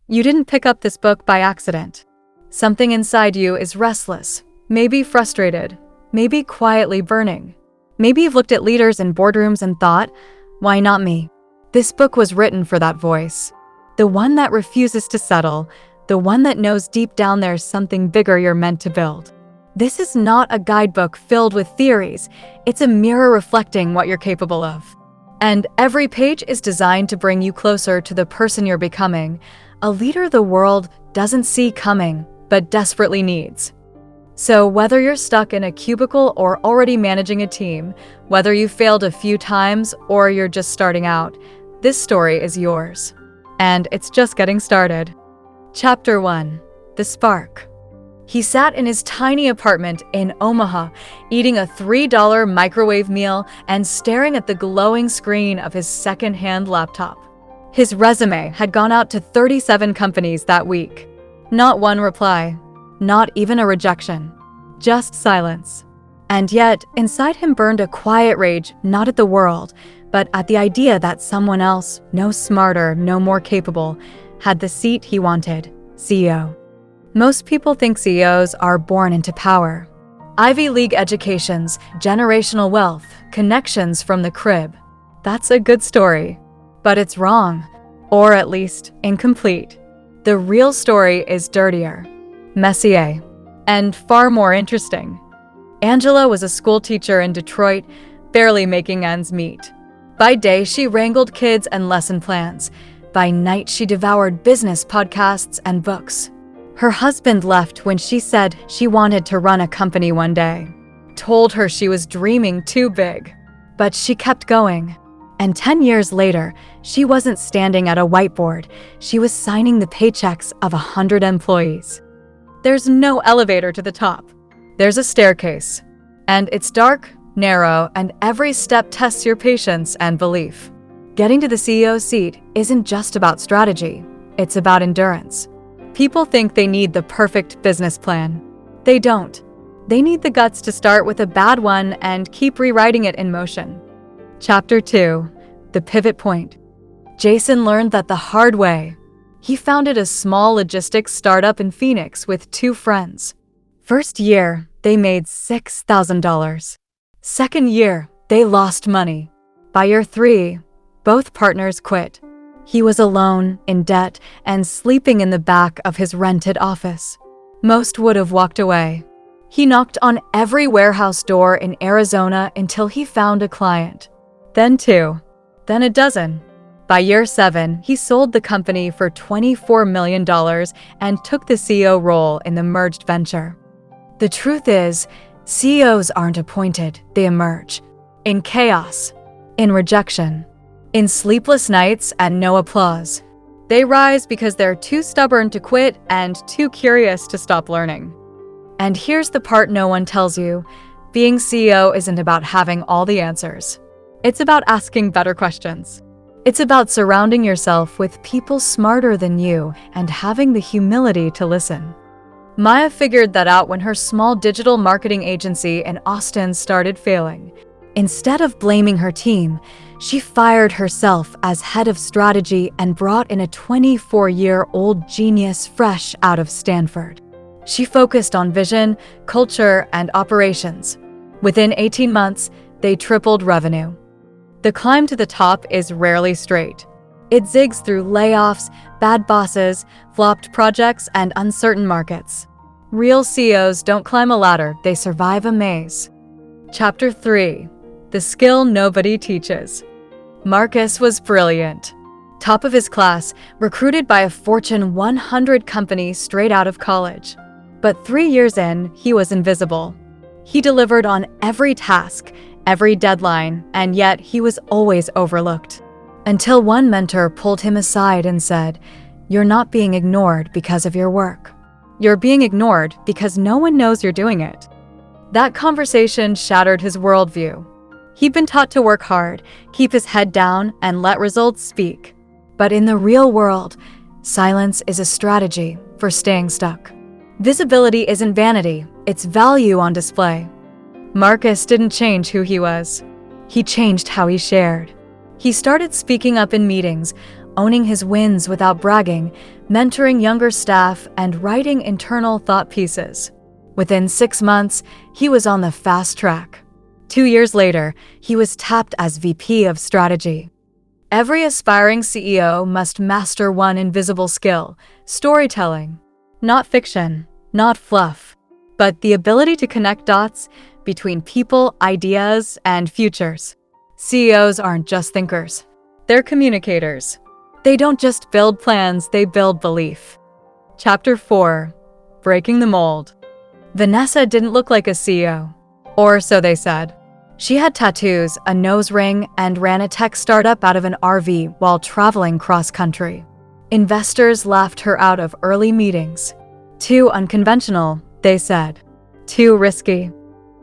You didn't pick up this book by accident. Something inside you is restless, maybe frustrated, maybe quietly burning. Maybe you've looked at leaders in boardrooms and thought, why not me? This book was written for that voice. The one that refuses to settle, the one that knows deep down there's something bigger you're meant to build. This is not a guidebook filled with theories. It's a mirror reflecting what you're capable of. And every page is designed to bring you closer to the person you're becoming, a leader the world doesn't see coming, but desperately needs. So whether you're stuck in a cubicle or already managing a team, whether you failed a few times or you're just starting out, this story is yours. And it's just getting started. Chapter 1. The Spark. He sat in his tiny apartment in Omaha, eating a $3 microwave meal and staring at the glowing screen of his second-hand laptop. His resume had gone out to 37 companies that week. Not one reply, not even a rejection, just silence. And yet, inside him burned a quiet rage, not at the world, but at the idea that someone else, no smarter, no more capable, had the seat he wanted, CEO. Most people think CEOs are born into power. Ivy League educations, generational wealth, connections from the crib. That's a good story. But it's wrong, or at least incomplete. The real story is dirtier, messier, and far more interesting. Angela was a school teacher in Detroit, barely making ends meet. By day, she wrangled kids and lesson plans. By night, she devoured business podcasts and books. Her husband left when she said she wanted to run a company one day. Told her she was dreaming too big. But she kept going. And 10 years later, she wasn't standing at a whiteboard. She was signing the paychecks of 100 employees. There's no elevator to the top. There's a staircase. And it's dark, narrow, and every step tests your patience and belief. Getting to the CEO seat isn't just about strategy. It's about endurance. People think they need the perfect business plan. They don't. They need the guts to start with a bad one and keep rewriting it in motion. Chapter 2. The Pivot Point. Jason learned that the hard way. He founded a small logistics startup in Phoenix with 2 friends. First year, they made $6,000. Second year, they lost money. By year 3, both partners quit. He was alone, in debt, and sleeping in the back of his rented office. Most would have walked away. He knocked on every warehouse door in Arizona until he found a client. Then 2. Then a dozen. By year 7, he sold the company for $24 million and took the CEO role in the merged venture. The truth is, CEOs aren't appointed, they emerge. In chaos. In rejection. In sleepless nights and no applause. They rise because they're too stubborn to quit and too curious to stop learning. And here's the part no one tells you. Being CEO isn't about having all the answers. It's about asking better questions. It's about surrounding yourself with people smarter than you and having the humility to listen. Maya figured that out when her small digital marketing agency in Austin started failing. Instead of blaming her team, she fired herself as head of strategy and brought in a 24-year-old genius fresh out of Stanford. She focused on vision, culture, and operations. Within 18 months, they tripled revenue. The climb to the top is rarely straight. It zigs through layoffs, bad bosses, flopped projects, and uncertain markets. Real CEOs don't climb a ladder, they survive a maze. Chapter 3. The Skill Nobody Teaches. Marcus was brilliant. Top of his class, recruited by a Fortune 100 company straight out of college. But 3 years in, he was invisible. He delivered on every task, every deadline, and yet he was always overlooked. Until one mentor pulled him aside and said, "You're not being ignored because of your work. You're being ignored because no one knows you're doing it." That conversation shattered his worldview. He'd been taught to work hard, keep his head down, and let results speak. But in the real world, silence is a strategy for staying stuck. Visibility isn't vanity, it's value on display. Marcus didn't change who he was. He changed how he shared. He started speaking up in meetings, owning his wins without bragging, mentoring younger staff, and writing internal thought pieces. Within 6 months, he was on the fast track. 2 years later, he was tapped as VP of Strategy. Every aspiring CEO must master one invisible skill: storytelling. Not fiction, not fluff, but the ability to connect dots between people, ideas, and futures. CEOs aren't just thinkers. They're communicators. They don't just build plans, they build belief. Chapter 4. Breaking the Mold. Vanessa didn't look like a CEO. Or so they said. She had tattoos, a nose ring, and ran a tech startup out of an RV while traveling cross-country. Investors laughed her out of early meetings. Too unconventional, they said. Too risky.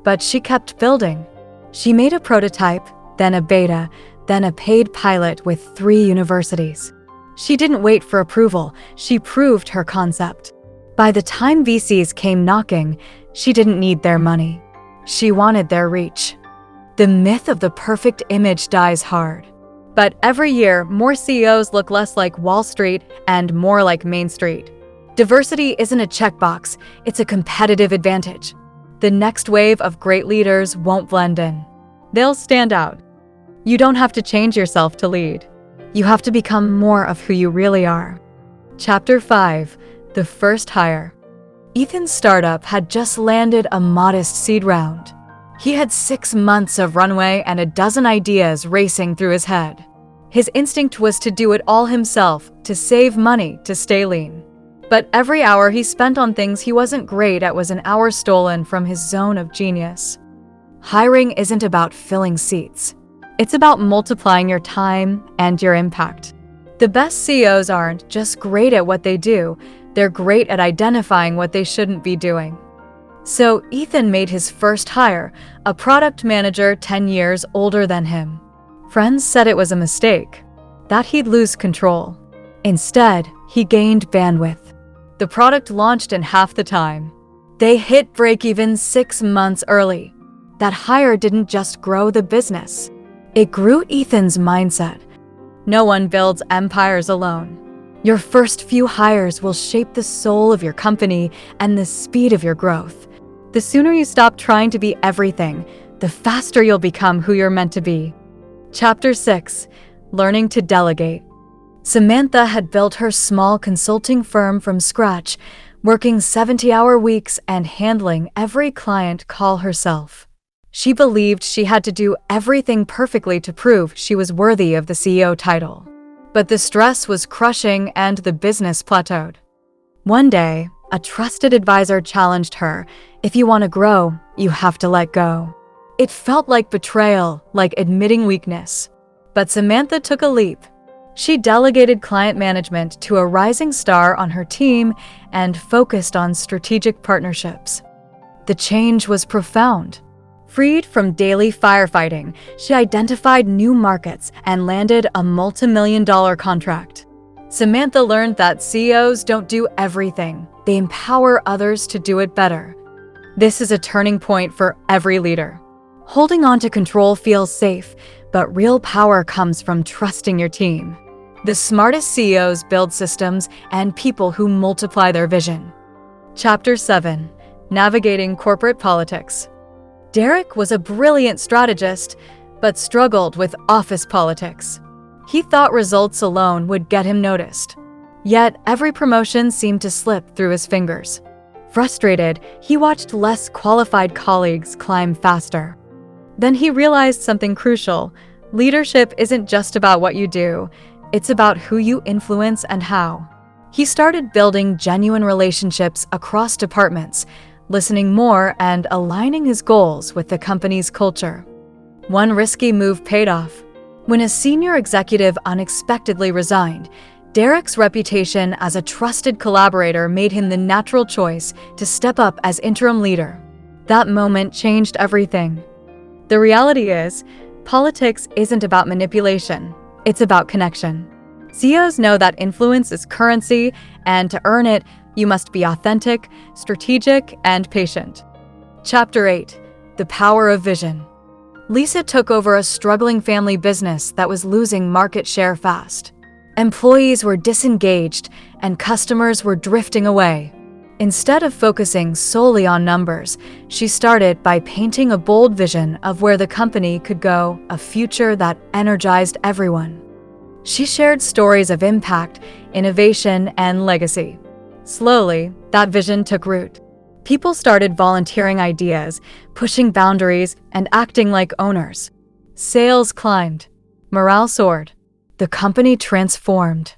But she kept building. She made a prototype, then a beta, then a paid pilot with 3 universities. She didn't wait for approval, she proved her concept. By the time VCs came knocking, she didn't need their money. She wanted their reach. The myth of the perfect image dies hard. But every year, more CEOs look less like Wall Street and more like Main Street. Diversity isn't a checkbox, it's a competitive advantage. The next wave of great leaders won't blend in. They'll stand out. You don't have to change yourself to lead. You have to become more of who you really are. Chapter 5. The First Hire. Ethan's startup had just landed a modest seed round. He had 6 months of runway and a dozen ideas racing through his head. His instinct was to do it all himself, to save money, to stay lean. But every hour he spent on things he wasn't great at was an hour stolen from his zone of genius. Hiring isn't about filling seats. It's about multiplying your time and your impact. The best CEOs aren't just great at what they do, they're great at identifying what they shouldn't be doing. So Ethan made his first hire, a product manager 10 years older than him. Friends said it was a mistake, that he'd lose control. Instead, he gained bandwidth. The product launched in half the time. They hit break-even 6 months early. That hire didn't just grow the business. It grew Ethan's mindset. No one builds empires alone. Your first few hires will shape the soul of your company and the speed of your growth. The sooner you stop trying to be everything, the faster you'll become who you're meant to be. Chapter 6. Learning to Delegate. Samantha had built her small consulting firm from scratch, working 70-hour weeks and handling every client call herself. She believed she had to do everything perfectly to prove she was worthy of the CEO title. But the stress was crushing and the business plateaued. One day, a trusted advisor challenged her, "If you want to grow, you have to let go." It felt like betrayal, like admitting weakness. But Samantha took a leap. She delegated client management to a rising star on her team and focused on strategic partnerships. The change was profound. Freed from daily firefighting, she identified new markets and landed a multi-million-dollar contract. Samantha learned that CEOs don't do everything, they empower others to do it better. This is a turning point for every leader. Holding on to control feels safe, but real power comes from trusting your team. The smartest CEOs build systems and people who multiply their vision. Chapter 7. Navigating Corporate Politics. Derek was a brilliant strategist, but struggled with office politics. He thought results alone would get him noticed. Yet every promotion seemed to slip through his fingers. Frustrated, he watched less qualified colleagues climb faster. Then he realized something crucial. Leadership isn't just about what you do, it's about who you influence and how. He started building genuine relationships across departments, listening more and aligning his goals with the company's culture. One risky move paid off. When a senior executive unexpectedly resigned, Derek's reputation as a trusted collaborator made him the natural choice to step up as interim leader. That moment changed everything. The reality is, politics isn't about manipulation, it's about connection. CEOs know that influence is currency, and to earn it, you must be authentic, strategic, and patient. Chapter 8. The Power of Vision. Lisa took over a struggling family business that was losing market share fast. Employees were disengaged and customers were drifting away. Instead of focusing solely on numbers, she started by painting a bold vision of where the company could go, a future that energized everyone. She shared stories of impact, innovation, and legacy. Slowly, that vision took root. People started volunteering ideas, pushing boundaries, and acting like owners. Sales climbed. Morale soared. The company transformed.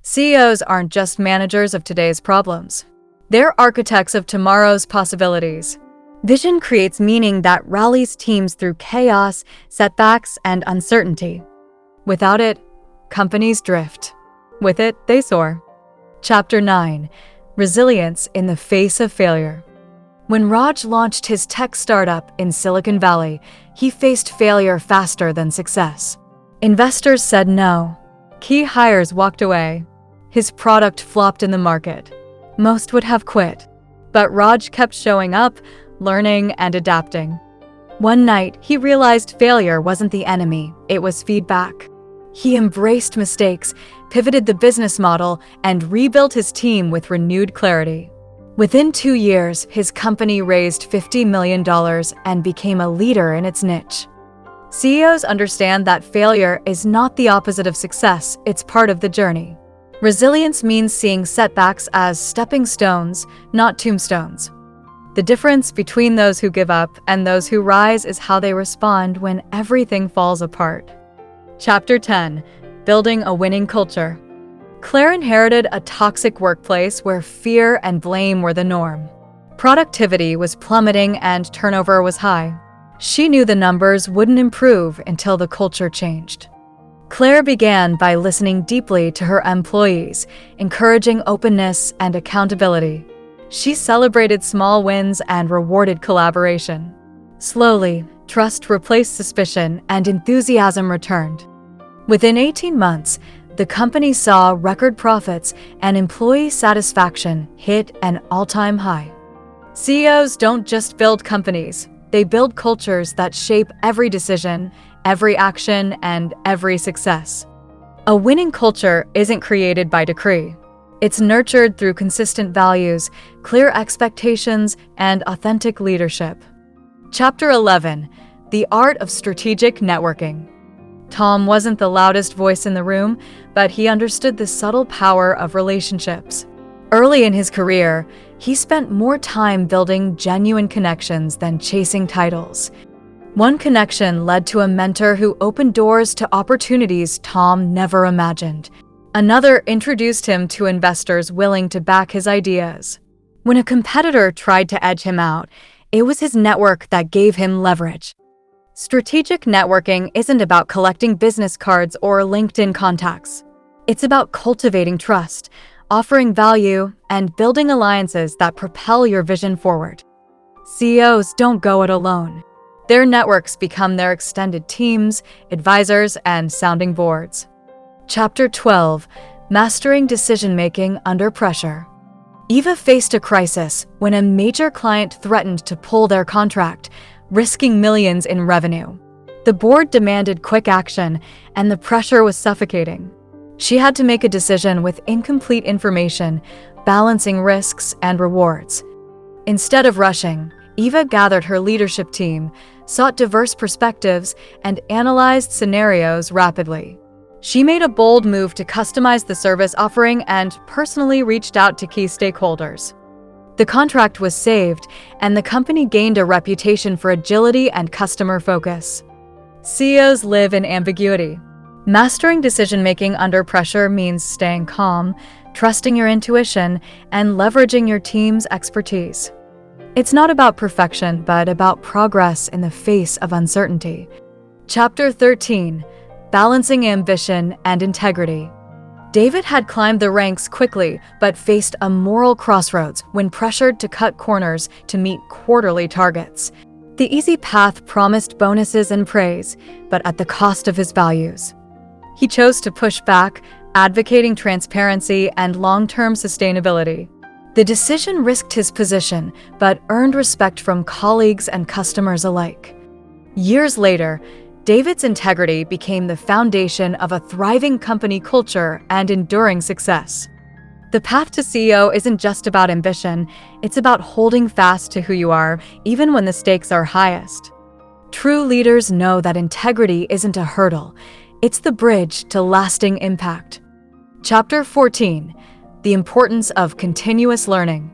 CEOs aren't just managers of today's problems. They're architects of tomorrow's possibilities. Vision creates meaning that rallies teams through chaos, setbacks, and uncertainty. Without it, companies drift. With it, they soar. Chapter 9. Resilience in the face of failure. When Raj launched his tech startup in Silicon Valley, he faced failure faster than success. Investors said no. Key hires walked away. His product flopped in the market. Most would have quit. But Raj kept showing up, learning, and adapting. One night, he realized failure wasn't the enemy, it was feedback. He embraced mistakes, pivoted the business model, and rebuilt his team with renewed clarity. Within 2 years, his company raised $50 million and became a leader in its niche. CEOs understand that failure is not the opposite of success, it's part of the journey. Resilience means seeing setbacks as stepping stones, not tombstones. The difference between those who give up and those who rise is how they respond when everything falls apart. Chapter 10. Building a winning culture. Claire inherited a toxic workplace where fear and blame were the norm. Productivity was plummeting and turnover was high. She knew the numbers wouldn't improve until the culture changed. Claire began by listening deeply to her employees, encouraging openness and accountability. She celebrated small wins and rewarded collaboration. Slowly, trust replaced suspicion and enthusiasm returned. Within 18 months, the company saw record profits and employee satisfaction hit an all-time high. CEOs don't just build companies, they build cultures that shape every decision, every action, and every success. A winning culture isn't created by decree. It's nurtured through consistent values, clear expectations, and authentic leadership. Chapter 11. The Art of Strategic Networking. Tom wasn't the loudest voice in the room, but he understood the subtle power of relationships. Early in his career, he spent more time building genuine connections than chasing titles. One connection led to a mentor who opened doors to opportunities Tom never imagined. Another introduced him to investors willing to back his ideas. When a competitor tried to edge him out, it was his network that gave him leverage. Strategic networking isn't about collecting business cards or LinkedIn contacts. It's about cultivating trust, offering value, and building alliances that propel your vision forward. CEOs don't go it alone. Their networks become their extended teams, advisors, and sounding boards. Chapter 12. Mastering Decision-Making Under Pressure. Eva faced a crisis when a major client threatened to pull their contract, risking millions in revenue. The board demanded quick action, and the pressure was suffocating. She had to make a decision with incomplete information, balancing risks and rewards. Instead of rushing, Eva gathered her leadership team, sought diverse perspectives, and analyzed scenarios rapidly. She made a bold move to customize the service offering and personally reached out to key stakeholders. The contract was saved, and the company gained a reputation for agility and customer focus. CEOs live in ambiguity. Mastering decision-making under pressure means staying calm, trusting your intuition, and leveraging your team's expertise. It's not about perfection, but about progress in the face of uncertainty. Chapter 13. Balancing Ambition and Integrity. David had climbed the ranks quickly, but faced a moral crossroads when pressured to cut corners to meet quarterly targets. The easy path promised bonuses and praise, but at the cost of his values. He chose to push back, advocating transparency and long-term sustainability. The decision risked his position, but earned respect from colleagues and customers alike. Years later, David's integrity became the foundation of a thriving company culture and enduring success. The path to CEO isn't just about ambition, it's about holding fast to who you are, even when the stakes are highest. True leaders know that integrity isn't a hurdle, it's the bridge to lasting impact. Chapter 14: The Importance of Continuous Learning.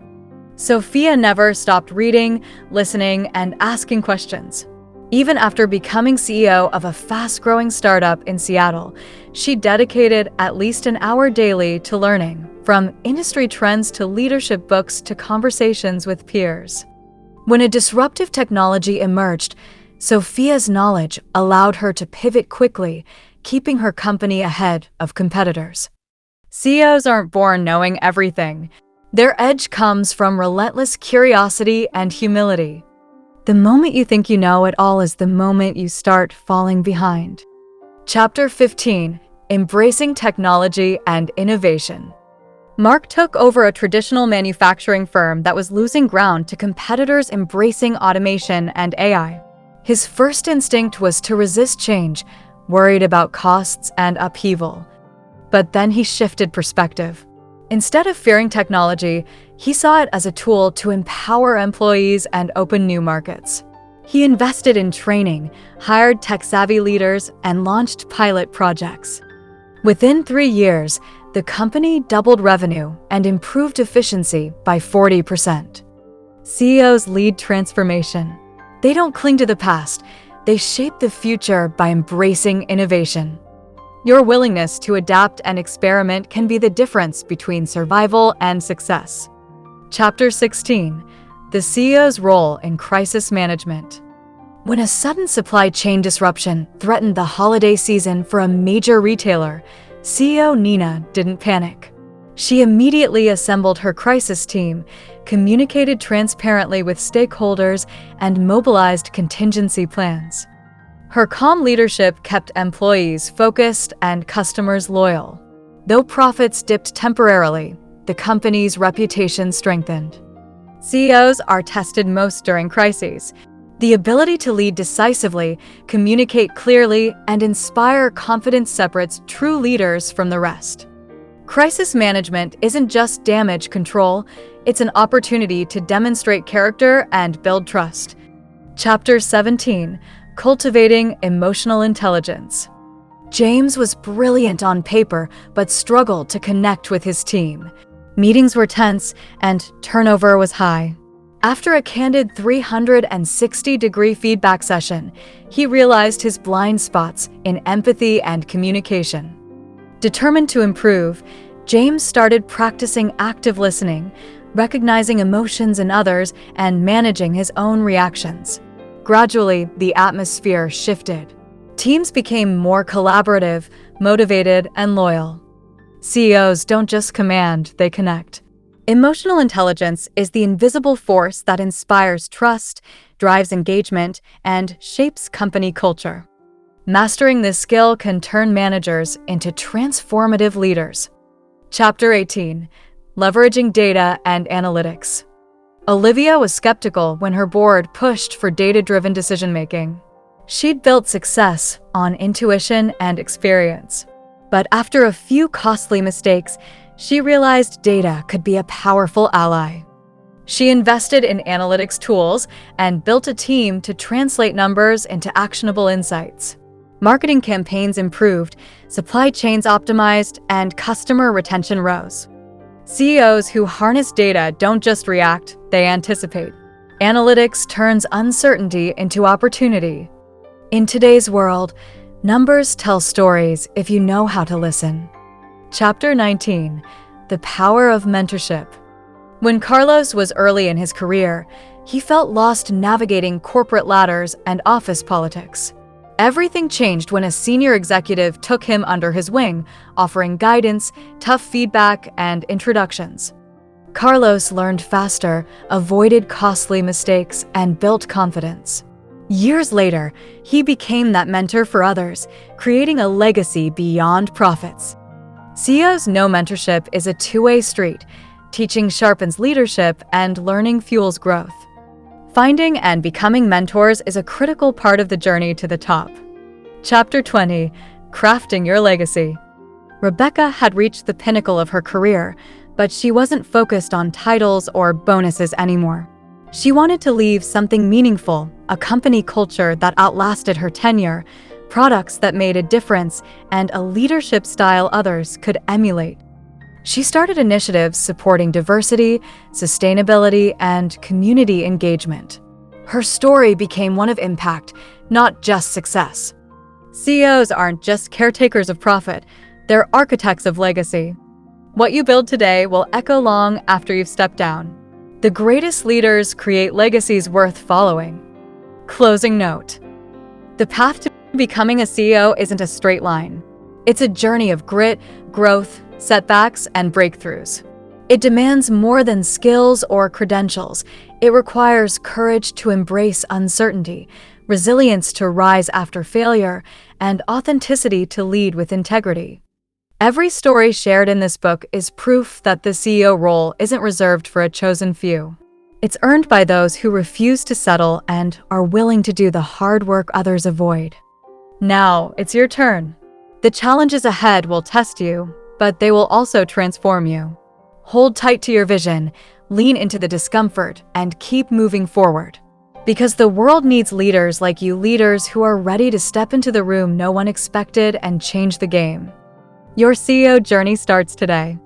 Sophia never stopped reading, listening, and asking questions. Even after becoming CEO of a fast-growing startup in Seattle, she dedicated at least an hour daily to learning, from industry trends to leadership books to conversations with peers. When a disruptive technology emerged, Sophia's knowledge allowed her to pivot quickly, keeping her company ahead of competitors. CEOs aren't born knowing everything. Their edge comes from relentless curiosity and humility. The moment you think you know it all is the moment you start falling behind. Chapter 15: Embracing Technology and Innovation. Mark took over a traditional manufacturing firm that was losing ground to competitors embracing automation and AI. His first instinct was to resist change, worried about costs and upheaval. But then he shifted perspective. Instead of fearing technology, he saw it as a tool to empower employees and open new markets. He invested in training, hired tech-savvy leaders, and launched pilot projects. Within 3 years, the company doubled revenue and improved efficiency by 40%. CEOs lead transformation. They don't cling to the past, they shape the future by embracing innovation. Your willingness to adapt and experiment can be the difference between survival and success. Chapter 16: The CEO's Role in Crisis Management. When a sudden supply chain disruption threatened the holiday season for a major retailer, CEO Nina didn't panic. She immediately assembled her crisis team, communicated transparently with stakeholders, and mobilized contingency plans. Her calm leadership kept employees focused and customers loyal. Though profits dipped temporarily, the company's reputation strengthened. CEOs are tested most during crises. The ability to lead decisively, communicate clearly, and inspire confidence separates true leaders from the rest. Crisis management isn't just damage control, it's an opportunity to demonstrate character and build trust. Chapter 17: Cultivating Emotional Intelligence. James was brilliant on paper, but struggled to connect with his team. Meetings were tense, and turnover was high. After a candid 360-degree feedback session, he realized his blind spots in empathy and communication. Determined to improve, James started practicing active listening, recognizing emotions in others, and managing his own reactions. Gradually, the atmosphere shifted. Teams became more collaborative, motivated, and loyal. CEOs don't just command, they connect. Emotional intelligence is the invisible force that inspires trust, drives engagement, and shapes company culture. Mastering this skill can turn managers into transformative leaders. Chapter 18: Leveraging Data and Analytics. Olivia was skeptical when her board pushed for data-driven decision-making. She'd built success on intuition and experience. But after a few costly mistakes, she realized data could be a powerful ally. She invested in analytics tools and built a team to translate numbers into actionable insights. Marketing campaigns improved, supply chains optimized, and customer retention rose. CEOs who harness data don't just react, they anticipate. Analytics turns uncertainty into opportunity. In today's world, numbers tell stories if you know how to listen. Chapter 19: The Power of Mentorship. When Carlos was early in his career, he felt lost navigating corporate ladders and office politics. Everything changed when a senior executive took him under his wing, offering guidance, tough feedback, and introductions. Carlos learned faster, avoided costly mistakes, and built confidence. Years later, he became that mentor for others, creating a legacy beyond profits. CEOs know mentorship is a two-way street. Teaching sharpens leadership, and learning fuels growth. Finding and becoming mentors is a critical part of the journey to the top. Chapter 20: Crafting Your Legacy. Rebecca had reached the pinnacle of her career, but she wasn't focused on titles or bonuses anymore. She wanted to leave something meaningful, a company culture that outlasted her tenure, products that made a difference, and a leadership style others could emulate. She started initiatives supporting diversity, sustainability, and community engagement. Her story became one of impact, not just success. CEOs aren't just caretakers of profit, they're architects of legacy. What you build today will echo long after you've stepped down. The greatest leaders create legacies worth following. Closing note: the path to becoming a CEO isn't a straight line. It's a journey of grit, growth, setbacks, and breakthroughs. It demands more than skills or credentials. It requires courage to embrace uncertainty, resilience to rise after failure, and authenticity to lead with integrity. Every story shared in this book is proof that the CEO role isn't reserved for a chosen few. It's earned by those who refuse to settle and are willing to do the hard work others avoid. Now, it's your turn. The challenges ahead will test you, but they will also transform you. Hold tight to your vision, lean into the discomfort, and keep moving forward. Because the world needs leaders like you, leaders who are ready to step into the room no one expected and change the game. Your CEO journey starts today.